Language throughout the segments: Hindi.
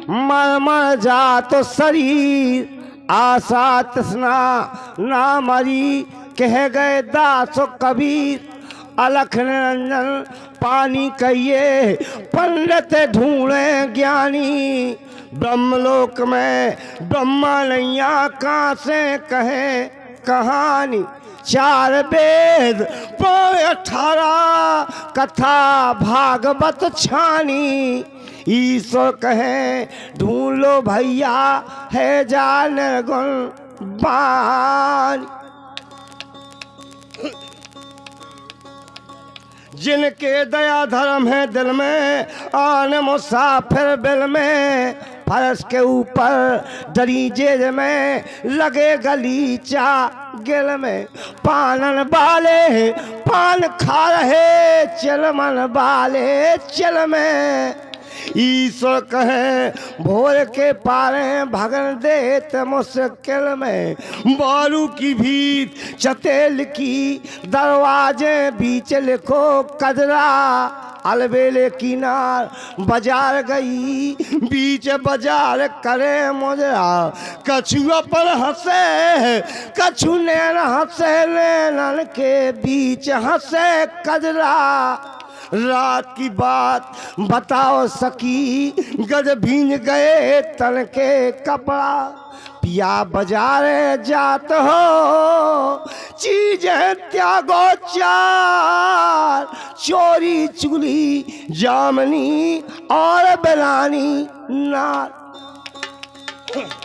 मर मर जा तो शरीर, आशा तृष्णा ना मरी, कह गए दासो कबीर। अलख निरंजन पानी कहिए, पंडित ढूंढे ज्ञानी। ब्रह्मलोक में ब्रह्मा नैया कहाँ से कहे कहानी। 4 वेद 18 कथा भागवत छानी। ईश्वर कहे ढूंढ लो भैया, है जा निर्गुण बानी। जिनके दया धर्म है दिल में, आन मुसाफिर बिल में। फर्श के ऊपर दरी जेल में, लगे गलीचा गिल में। पानन वाले पान खा रहे, चिलमन वाले चिल में। ईश्वर कहे भोर के पारे, भगन देत मुश्किल में। बारू की भीत चतेल की, दरवाजे बीच लिखो कजरा। अलबेले किनार बाजार गई, बीच बाजार करे मुजरा। कछुआ पर हंसे कछु नैन हंसे, नैनन के बीच हंसे कजरा। रात की बात बताओ सकी, गज भींज गए तन के कपड़ा। पिया बाजारे जात हो, चीजें त्यागो चार। चोरी चुगली जामनी और बेलानी नार।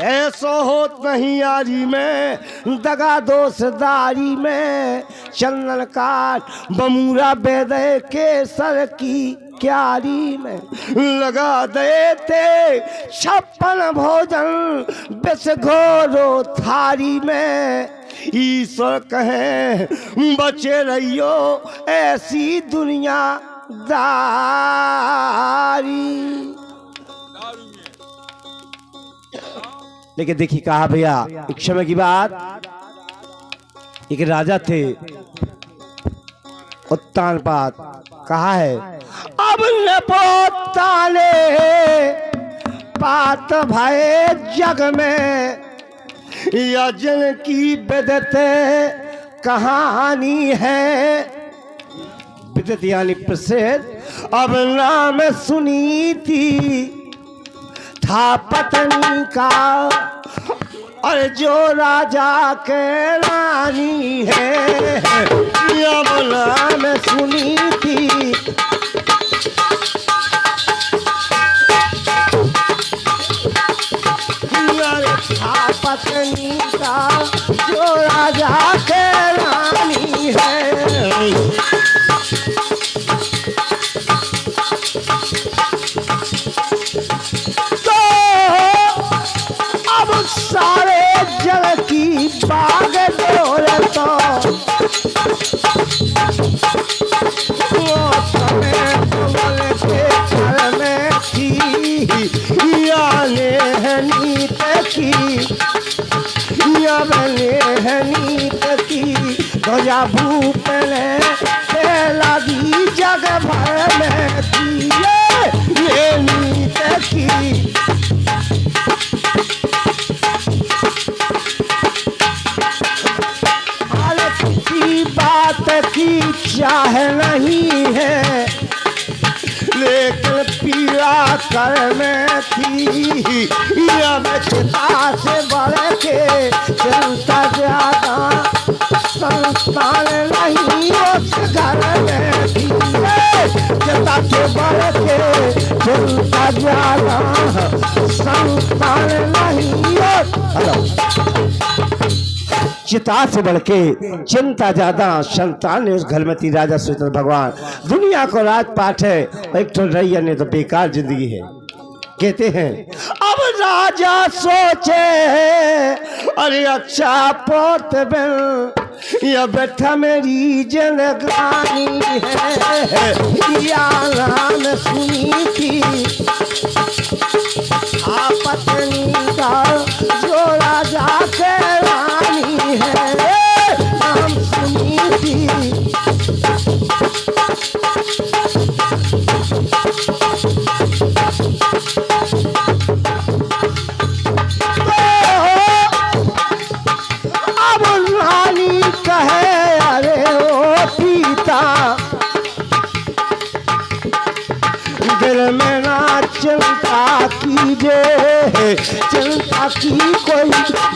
ऐसो होत नहीं यारी में, दगा दोस्तदारी में। चंदन काट बमूरा बेदे के सर की क्यारी में। लगा देते 56 भोजन बिस घोरो थारी में। ईश्वर कहे बचे रहियो ऐसी दुनिया दारी। लेकिन देखिए कहा भैया, एक समय की बात, एक राजा थे उत्तानपाद। कहा है अब न पोताले पात भय जग में, यजन की विदते कहानी है। विदत यानी प्रसिद्ध। अब नाम सुनी थी था पत्नी का, और जो राजा के रानी है। अब नाम सुनी थी था पत्नी का, जो राजा के रानी है। सारे जग की बाग दौलत वो समय कमल के घर में थी। याने है नीत की, याने है नीत की। ध्वजा भूप ने लगी जग भर में थी। ये नीत की। बात की चाह नहीं है, लेकिन पीड़ा कर में थी। अब चिता से बढ़ के चिंता ज्यादा, संस्थान नहीं उस घर में थी। चिता से बढ़ के चिंता ज्यादा, संस्थान नहीं। चिता से बढ़ के चिंता ज्यादा, संतान उस घर में थी। राजा सोचते भगवान दुनिया को राजपाट है, एक तो रैया ने तो बेकार जिंदगी है। कहते हैं अब राजा सोचे अरे अच्छा पोत बिल, यह बेटा मेरी जिंदगानी है। या नाम सुनी थी पत्नी का, जो राजा के रानी है। नाम सुनी थी चिंता कीजिए, चिंता की कोई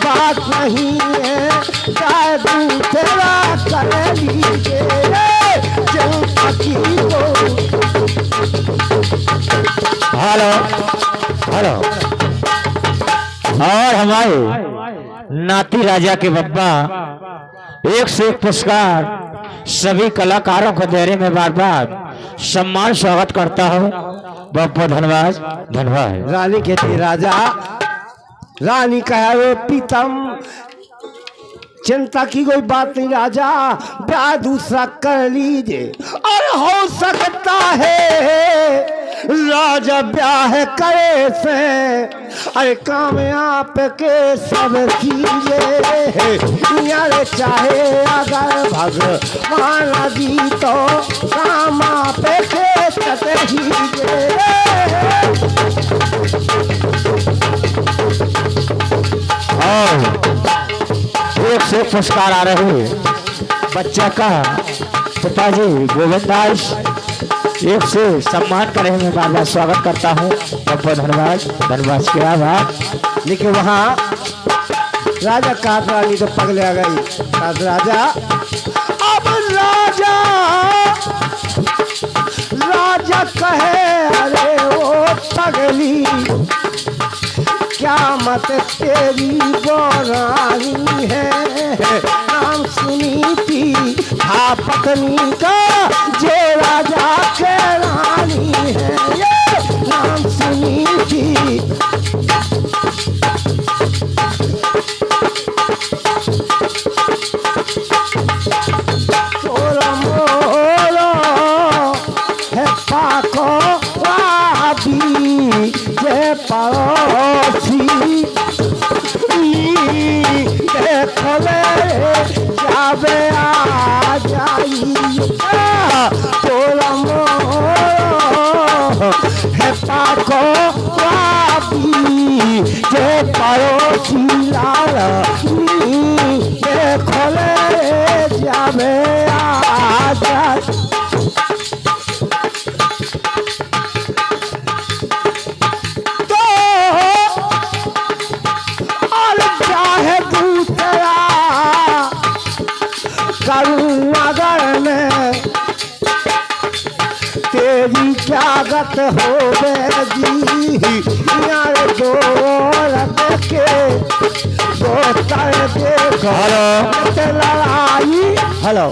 बात नहीं है, चाहे दूसरा कर लीजिए, चिंता की कोई। Hello hello. और हमारे नाती राजा के बब्बा एक से एक पुरस्कार सभी कलाकारों को दे रहे, में बार बार सम्मान स्वागत करता हूँ। बब्बा धन्यवाद धन्यवाद। रानी कहती राजा, रानी कहा वे पीतम चिंता की कोई बात नहीं राजा, ब्याह दूसरा कर लीजिए। और हो सकता है राजा ब्याह करे से, अरे काम आप के सब चीजें यार, चाहे अगर भगवान दी तो काम आप के सतहीजे। एक से पुरस्कार आ रहे हैं बच्चा का पिताजी गोविंद दास, एक से सम्मान कर रहे हैं, मैं बार बार स्वागत करता हूँ। बहुत धन्यवाद धन्यवाद के आभार। लेकिन वहाँ राजा काट रानी तो पगले आ गई। काट राजा, अब राजा राजा कहे अरे ओ पगली, क्या मत तेरी बोरानी है, नाम सुनी थी था पत्नी का जो राजा के रानी है, ये नाम सुनी थी। तोरा मोरो है पाको वादी जे पड़ोसी, देखले जावे आ जाई, तोरा मोरो है पाको वादी जे पड़ोसी लाल, देखले जावे आ जाई। करूं अगर मैं तेरी क्या गत होगी, यार दो औरत के दो तर देखो लड़ाई। हेलो।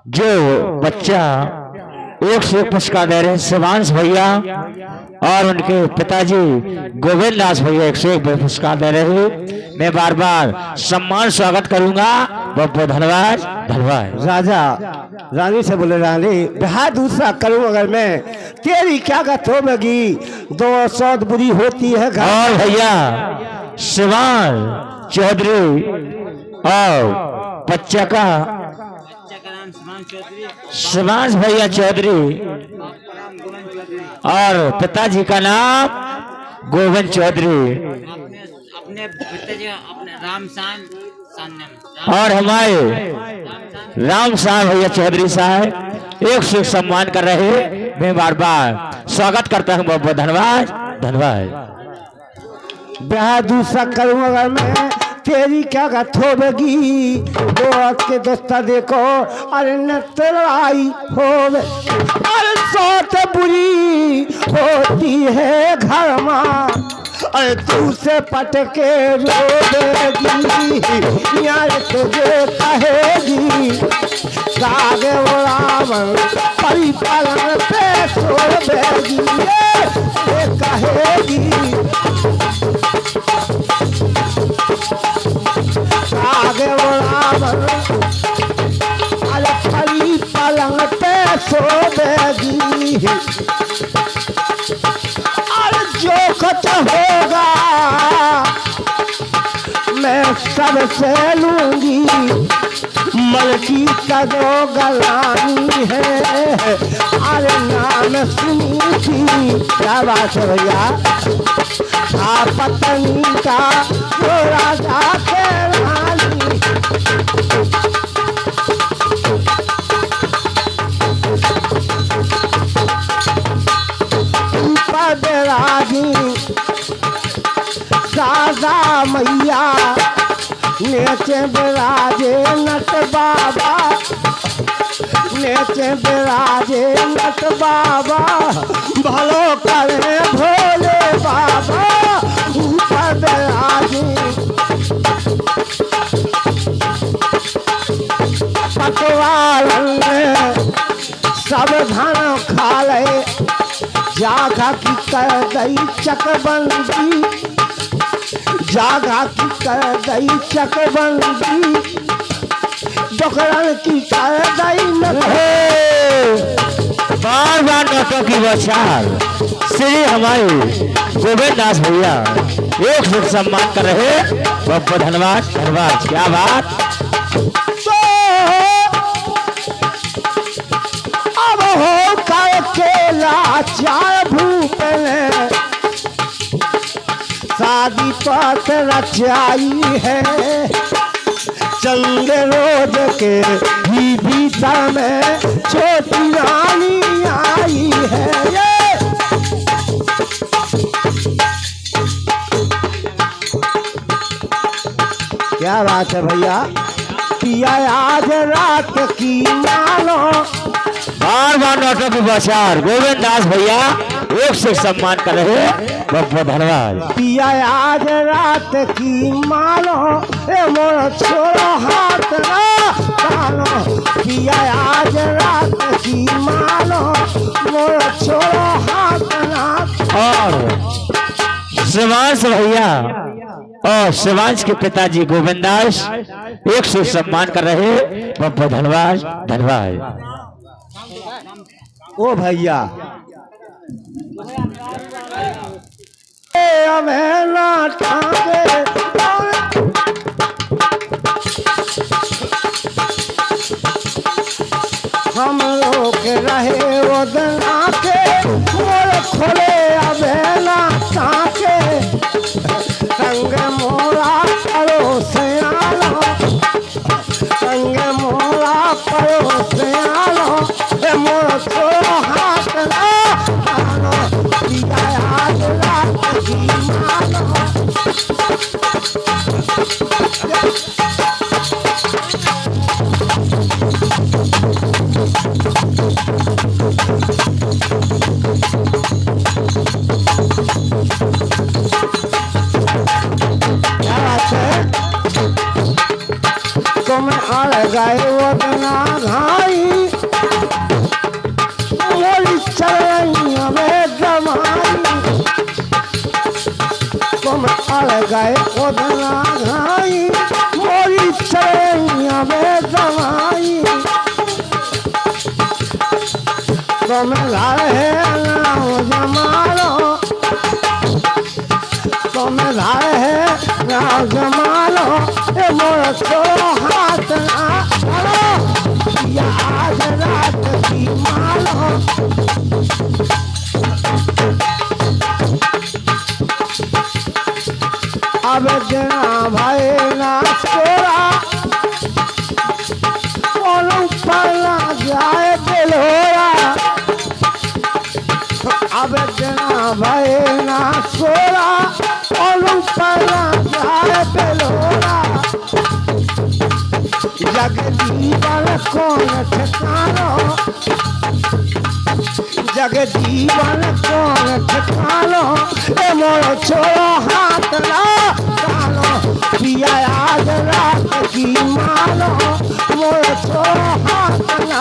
जो बच्चा एक से एक पुरस्कार दे रहे हैं शिवांश भैया और उनके पिताजी गोविंद दास भैया, एक से एक पुरस्कार दे रहे हैं, मैं बार बार सम्मान स्वागत करूंगा। बहुत बहुत धन्यवाद धन्यवाद। राजा रानी से बोले, रानी ब्याह दूसरा करूं अगर मैं तेरी क्या गत होगी, दो सौत बुरी होती है घर। और भैया शिवान चौधरी और बच्चा का शिवांश भैया चौधरी और पिताजी का नाम गोविंद चौधरी, अपने पिताजी अपने रामसान और हमारे रामसान भैया चौधरी साहब एक से एक सम्मान कर रहे हैं, मैं बार बार स्वागत करता हूँ। बहुत बहुत धन्यवाद धन्यवाद। ब्याह दूसरा करूं अगर मैं तेरी क्या गत होगी, दो के दोस्ता देखो अरे न लड़ाई होवे, अरे सौत बुरी होती है घर में, अरे तू से पटके रोवेगी, यार तुझे कहेगी सागे वो रावण परिपालन पे सोवेगी, ये कहेगी सागे वो रावण अरे परिपालन पे सोवेगी, जो कुछ होगा मैं सबसे लूंगी, मलकी का जो गलानी है, अरे नाम सुनी थी क्या बात है भैया, पत्नी का जो राजा के रानी। शारदा मैया नेचे विराजे नट बाबा नेचे विराजे नट बाबा भलो करे भोले बाबा ऊपर विराजे पटवालन सब धन खा ले जागा की कर गई चकबंदी जागा की कर गई चकबंदी डोकरन की कर गई बार बार नौटों की बौछार श्री हमारे गोविंद दास भैया एक सुख सम्मान कर रहे बहुत धन्यवाद धन्यवाद क्या बात। अब हो करके लाचार भूप ने शादी पत रचाई है चंद रोज के ही भीतर में छोटी रानी आई है ये क्या बात है भैया पिया आज रात की मानो बार बार नौटों की बौछार गोविंद दास भैया एक से सम्मान कर रहे बहुत बहुत धन्यवाद। पिया आज रात की मानो ए मोर छोड़ो हाथ ना कानो पिया आज रात की मानो मोर छोड़ो हाथ ना। और शिवांश भैया और शिवांश के पिताजी गोविंद दास एक से सम्मान कर रहे बहुत बहुत धन्यवाद धन्यवाद। ओ भैया हमें ना टांगे हम लोग रहे वो दना के मोर खोले अबे ना टांगे संग मोरा पड़ोसे आलो संग मोरा पड़ोसे आलो मोर छोड़ो हाथ ना कानो पिया आज रात की मानो तुम अड़ गए वो बिना घाई मोरी चढ़ैया में जमाई तुम अड़ गए वो बिना घाई मोरी चढ़ैया में जमाई तुम घर है नाम जमालो तुम घर है नाम जमालो ए मोर छोड़ो हाथ ना करो या आज रात की मालो अब जना भाई ना छोड़ा बोलूं पर ना जाए दिलोरा अब जना भाई ना छोड़ा बोलूं पर ना जाए दिलोरा जगदीवन कौन ठिकानो जगदीवन कौन ठिकानो ए मोर छोड़ो हाथ ना कानो पिया आज रात की मानो मोर छोड़ो हाथ ना।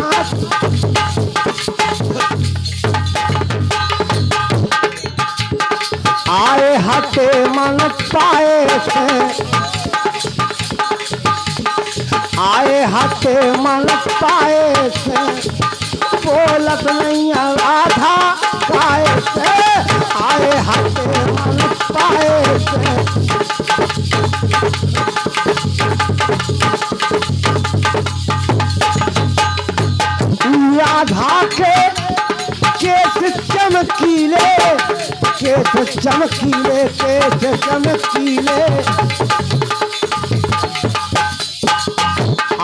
आए हटे मन पाए से आए हटे मन पाए से बोलत नहीं राधा पाए से आए हटे मन पाए से राधा के केस चमकीले केस चमकीले केस चमकीले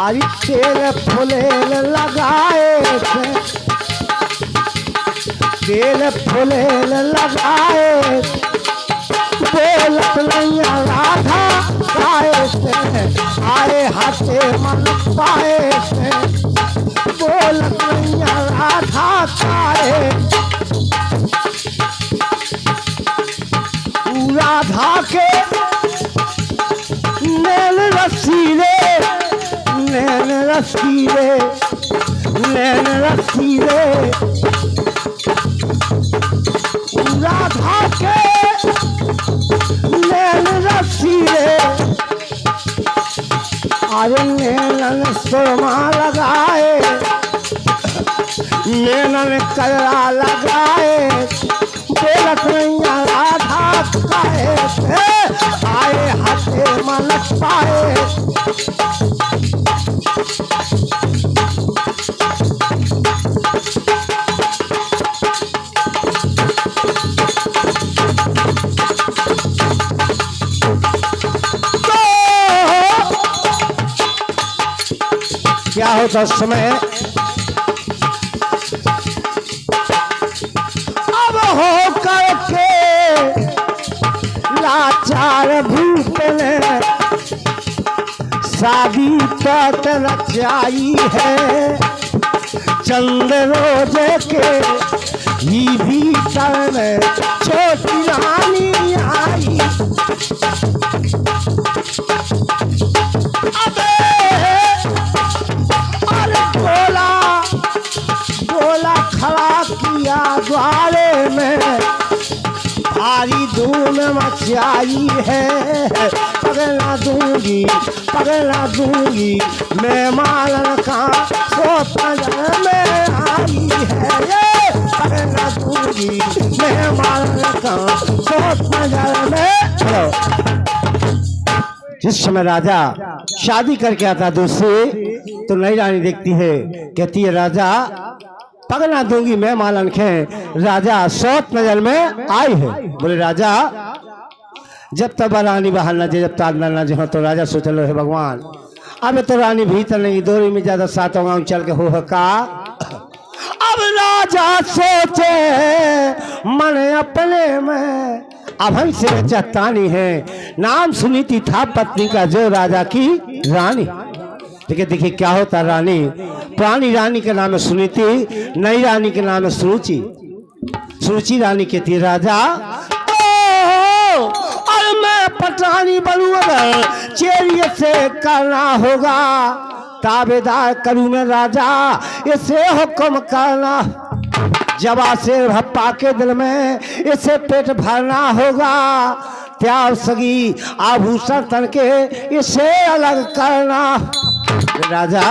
आरी तेल फुलेल लगाए थे तेल फुलेल लगाए बोलत नहीं राधा गाए से आए हाथे मन पाए से बोलत नहीं राधा गाए राधा के नैन रसीले नैन रसीले नैन रसीले राधा के नैन रसीले अरे नैन सुरमा लगाए नैन कलरा लगाए बोलत नहीं राधा काहे थे आए हाथे मन पाए क्या होता उस समय अब हो करके लाचार भूत ने शादी तक रचाई है चंद रोज के ही भीतर में छोटी रानी आई बोला खड़ा किया द्वारे में भारी धूम मचाई है पगला दूंगी मैं मालन का सोच में आई है ये पगला दूंगी मैं मालन का सोच में जिस समय राजा शादी करके आता दूसरी तो नई रानी देखती है कहती है राजा पगला दूंगी मैं मालन खे राजा सौत नजर में आई है बोले राजा जब तक रानी बाहर न जे जब तक न जे तो राजा सोचल है भगवान अब तो रानी भीतर नहीं दोरी में ज्यादा सातों गाँव चल के हो का अब राजा सोचे मन अपने में अब हमसे चट्टानी है नाम सुनीति था पत्नी का जो राजा की रानी देखिए देखिए क्या होता रानी पुरानी रानी के नाम है सुनीति नई रानी के नाम है सुरुचि सुरुचि रानी कहती है राजा और मैं पटरानी बनूं अगर चेरिए से करना होगा ताबेदार करूं मैं राजा इसे हुक्म करना जवा से भप्पा के दिल में इसे पेट भरना होगा त्याग सगी आभूषण तन के इसे अलग करना राजा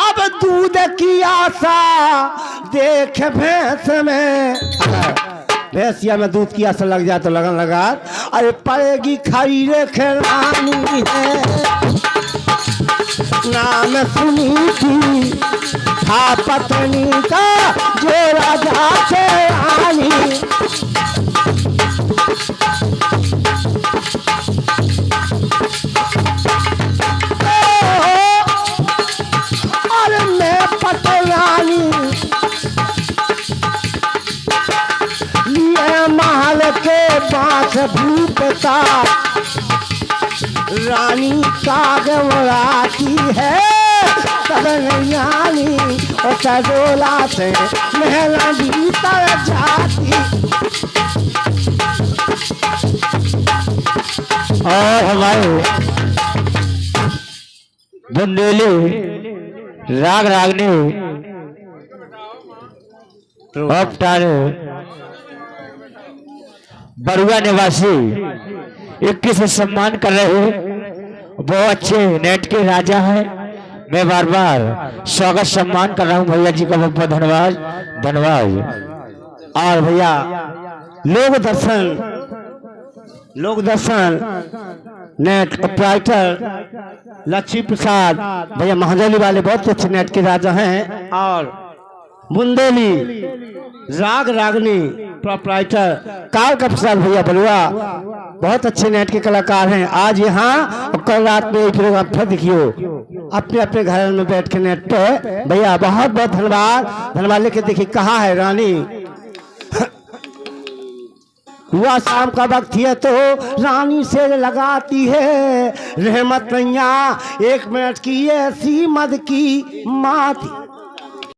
अब दूध की आशा देख भैंस में भैंसिया में दूध की आशा लग जाए तो लगन लगा अरे पड़ेगी खरी रे खिलानी है नाम सुनी थी था पत्नी का जो राजा से रानी और मैं पटरानी लिए महल के बांस भूपता रानी कागवराती है तब रानी और सजोला से महला भीतर जाती और हमारे बुंदेली राग रागनी अपटारे बरुआ निवासी 21 से सम्मान कर रहे बहुत अच्छे नेट के राजा हैं। मैं बार बार स्वागत सम्मान कर रहा हूं भैया जी का बहुत बहुत धन्यवाद धन्यवाद। और भैया लोक दर्शन नेट ऑपरेटर लक्ष्मी प्रसाद भैया महादेली वाले बहुत अच्छे नेट के राजा हैं। और बुंदेली राग रागनी प्रोपराइटर काल का प्रसाद भैया बलुआ बहुत अच्छे नेट के कलाकार हैं। आज यहाँ और कल रात में एक प्रोग्राम फिर देखियो अपने अपने घर में बैठ के नेट पे। भैया बहुत बहुत धन्यवाद धन्यवाद। लेके देखिए कहाँ है रानी हुआ शाम का वक्त है तो रानी से लगाती है रहमत नैया, 1 मिनट की ऐसी मद की माँ थी।